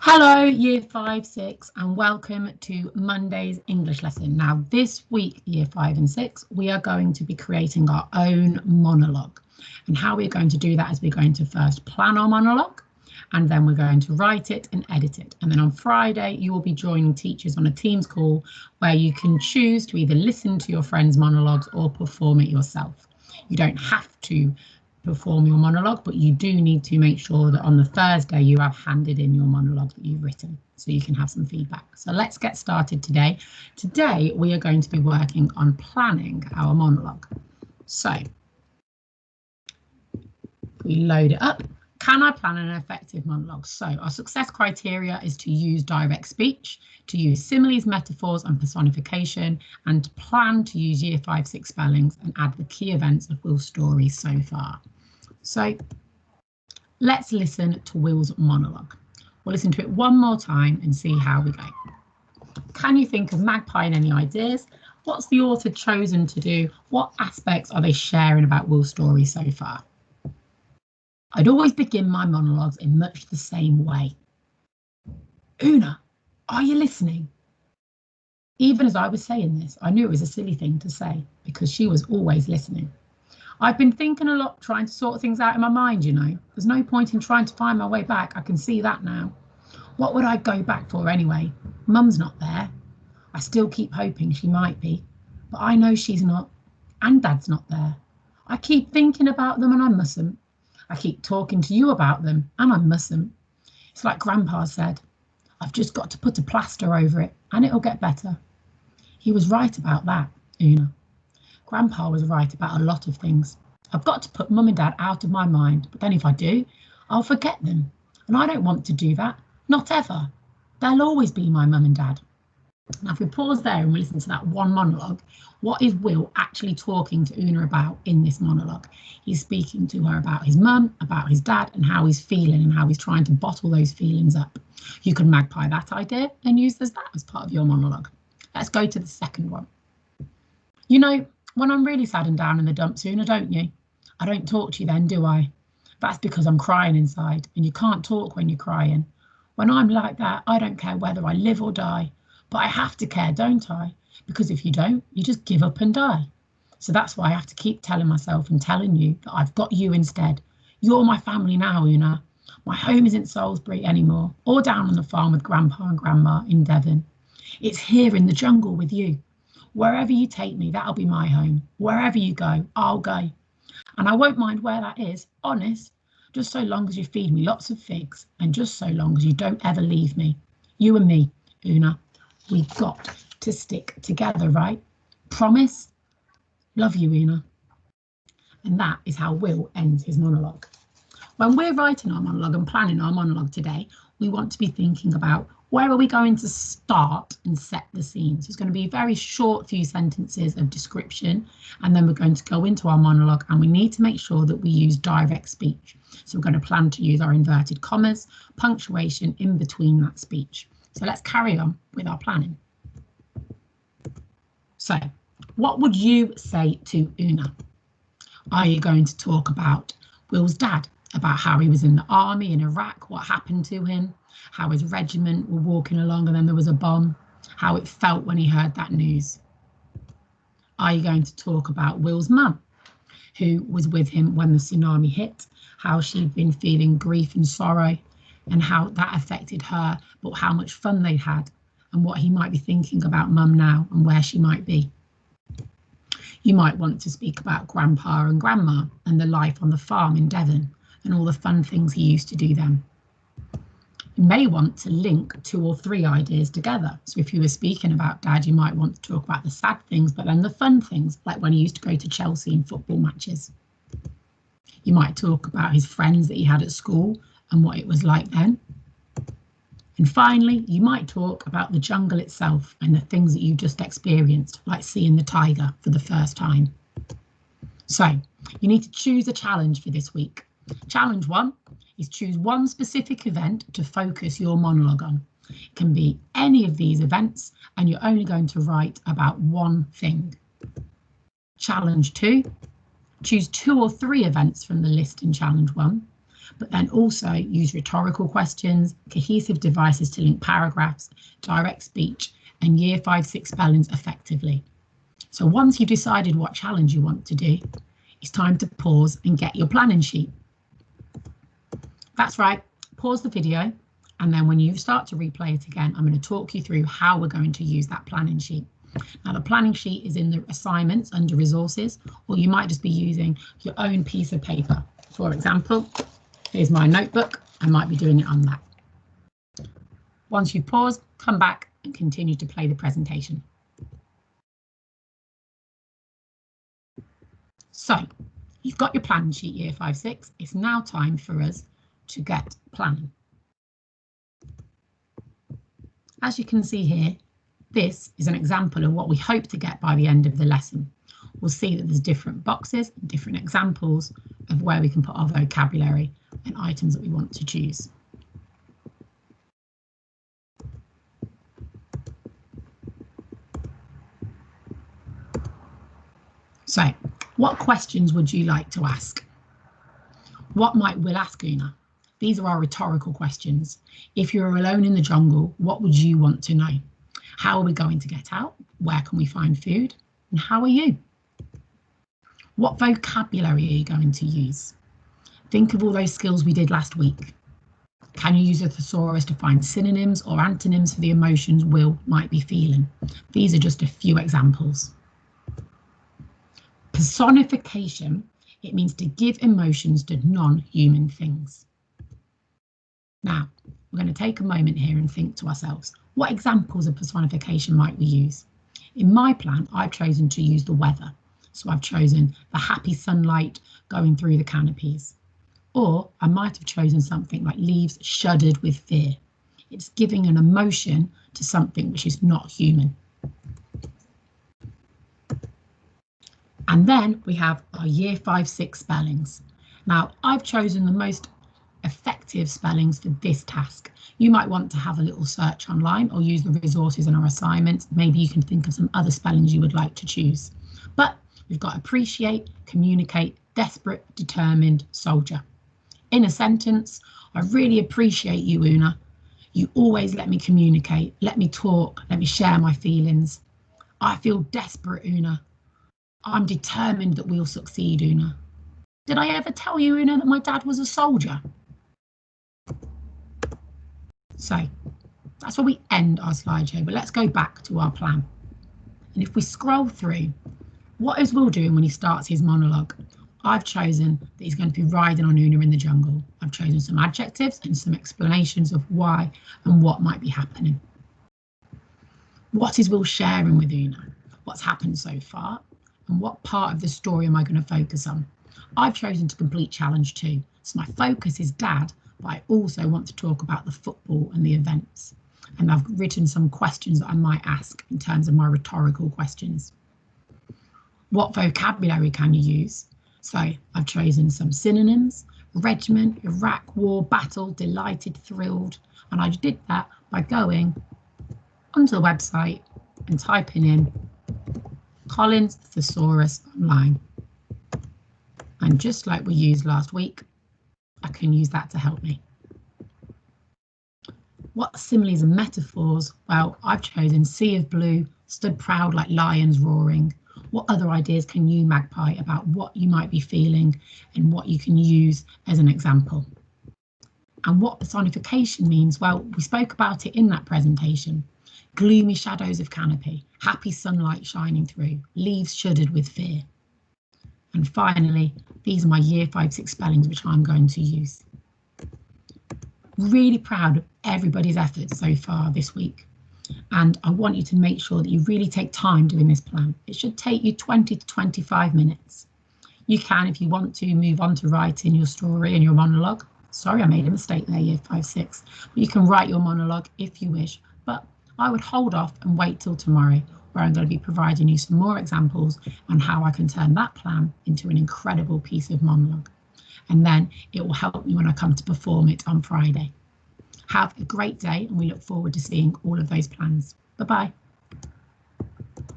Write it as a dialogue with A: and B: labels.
A: Hello, Year 5, 6, and welcome to Monday's English lesson. Now, this week, Year 5 and 6, we are going to be creating our own monologue. And how we're going to do that is we're going to first plan our monologue, and then we're going to write it and edit it. And then on Friday, you will be joining teachers on a Teams call where you can choose to either listen to your friends' monologues or perform it yourself. You don't have to perform your monologue, but you do need to make sure that on the Thursday you have handed in your monologue that you've written so you can have some feedback. So let's get started today. Today we are going to be working on planning our monologue. So we load it up. Can I plan an effective monologue? So our success criteria is to use direct speech, to use similes, metaphors and personification, and to plan to use Year 5, 6 spellings and add the key events of Will's story so far. So let's listen to Will's monologue. We'll listen to it one more time and see how we go. Can you think of Magpie and any ideas? What's the author chosen to do? What aspects are they sharing about Will's story so far? I'd always begin my monologues in much the same way. Una, are you listening? Even as I was saying this, I knew it was a silly thing to say because she was always listening. I've been thinking a lot, trying to sort things out in my mind, you know. There's no point in trying to find my way back. I can see that now. What would I go back for anyway? Mum's not there. I still keep hoping she might be, but I know she's not, and Dad's not there. I keep thinking about them and I mustn't. I keep talking to you about them and I mustn't. It's like Grandpa said, I've just got to put a plaster over it and it'll get better. He was right about that, Una. Grandpa was right about a lot of things. I've got to put Mum and Dad out of my mind, but then if I do, I'll forget them. And I don't want to do that, not ever. They'll always be my Mum and Dad. Now, if we pause there and we listen to that one monologue, what is Will actually talking to Una about in this monologue? He's speaking to her about his mum, about his dad, and how he's feeling and how he's trying to bottle those feelings up. You can magpie that idea and use that as part of your monologue. Let's go to the second one. You know, when I'm really sad and down in the dumps, Una, don't you? I don't talk to you then, do I? That's because I'm crying inside, and you can't talk when you're crying. When I'm like that, I don't care whether I live or die. But I have to care, don't I? Because if you don't, you just give up and die. So that's why I have to keep telling myself and telling you that I've got you instead. You're my family now, Una. My home isn't Salisbury anymore, or down on the farm with Grandpa and Grandma in Devon. It's here in the jungle with you. Wherever you take me, that'll be my home. Wherever you go, I'll go. And I won't mind where that is, honest, just so long as you feed me lots of figs and just so long as you don't ever leave me. You and me, Una. We've got to stick together, right? Promise? Love you, Una. And that is how Will ends his monologue. When we're writing our monologue and planning our monologue today, we want to be thinking about where are we going to start and set the scene. So it's going to be a very short few sentences of description, and then we're going to go into our monologue, and we need to make sure that we use direct speech. So we're going to plan to use our inverted commas, punctuation in between that speech. So let's carry on with our planning. So what would you say to Una? Are you going to talk about Will's dad, about how he was in the army in Iraq, what happened to him, how his regiment were walking along and then there was a bomb, how it felt when he heard that news? Are you going to talk about Will's mum, who was with him when the tsunami hit, how she'd been feeling grief and sorrow and how that affected her, but how much fun they had and what he might be thinking about Mum now and where she might be? You might want to speak about Grandpa and Grandma and the life on the farm in Devon and all the fun things he used to do then. You may want to link 2 or 3 ideas together. So if you were speaking about Dad, you might want to talk about the sad things, but then the fun things, like when he used to go to Chelsea in football matches. You might talk about his friends that he had at school and what it was like then. And finally, you might talk about the jungle itself and the things that you just experienced, like seeing the tiger for the first time. So you need to choose a challenge for this week. Challenge 1 is choose one specific event to focus your monologue on. It can be any of these events, and you're only going to write about one thing. Challenge 2, choose 2 or 3 events from the list in challenge 1 but then also use rhetorical questions, cohesive devices to link paragraphs, direct speech, and Year 5-6 spellings effectively. So once you've decided what challenge you want to do, it's time to pause and get your planning sheet. That's right, pause the video, and then when you start to replay it again, I'm going to talk you through how we're going to use that planning sheet. Now, the planning sheet is in the assignments under resources, or you might just be using your own piece of paper. For example, here's my notebook. I might be doing it on that. Once you've paused, come back and continue to play the presentation. So you've got your planning sheet, Year 5-6. It's now time for us to get planning. As you can see here, this is an example of what we hope to get by the end of the lesson. We'll see that there's different boxes and different examples of where we can put our vocabulary and items that we want to choose. So, what questions would you like to ask? What might Will ask Una? These are our rhetorical questions. If you're alone in the jungle, what would you want to know? How are we going to get out? Where can we find food? And how are you? What vocabulary are you going to use? Think of all those skills we did last week. Can you use a thesaurus to find synonyms or antonyms for the emotions Will might be feeling? These are just a few examples. Personification, it means to give emotions to non-human things. Now, we're going to take a moment here and think to ourselves, what examples of personification might we use? In my plan, I've chosen to use the weather. So I've chosen the happy sunlight going through the canopies. Or I might have chosen something like leaves shuddered with fear. It's giving an emotion to something which is not human. And then we have our Year 5-6 spellings. Now, I've chosen the most effective spellings for this task. You might want to have a little search online or use the resources in our assignments. Maybe you can think of some other spellings you would like to choose. But we've got appreciate, communicate, desperate, determined, soldier. In a sentence, I really appreciate you, Una. You always let me communicate, let me talk, let me share my feelings. I feel desperate, Una. I'm determined that we'll succeed, Una. Did I ever tell you, Una, that my dad was a soldier? So that's where we end our slideshow, but let's go back to our plan. And if we scroll through, what is Will doing when he starts his monologue? I've chosen that he's going to be riding on Una in the jungle. I've chosen some adjectives and some explanations of why and what might be happening. What is Will sharing with Una? What's happened so far? And what part of the story am I going to focus on? I've chosen to complete challenge 2. So my focus is Dad, but I also want to talk about the football and the events. And I've written some questions that I might ask in terms of my rhetorical questions. What vocabulary can you use? So I've chosen some synonyms: regiment, Iraq, war, battle, delighted, thrilled. And I did that by going onto the website and typing in Collins Thesaurus online. And just like we used last week, I can use that to help me. What similes and metaphors? Well, I've chosen sea of blue, stood proud like lions roaring. What other ideas can you, Magpie, about what you might be feeling and what you can use as an example? And what personification means? Well, we spoke about it in that presentation. Gloomy shadows of canopy, happy sunlight shining through, leaves shuddered with fear. And finally, these are my Year 5-6 spellings, which I'm going to use. Really proud of everybody's efforts so far this week. And I want you to make sure that you really take time doing this plan. It should take you 20 to 25 minutes. You can, if you want to, move on to writing your story and your monologue. Sorry, I made a mistake there, Year 5-6. But you can write your monologue if you wish, but I would hold off and wait till tomorrow, where I'm going to be providing you some more examples on how I can turn that plan into an incredible piece of monologue. And then it will help me when I come to perform it on Friday. Have a great day, and we look forward to seeing all of those plans. Bye-bye.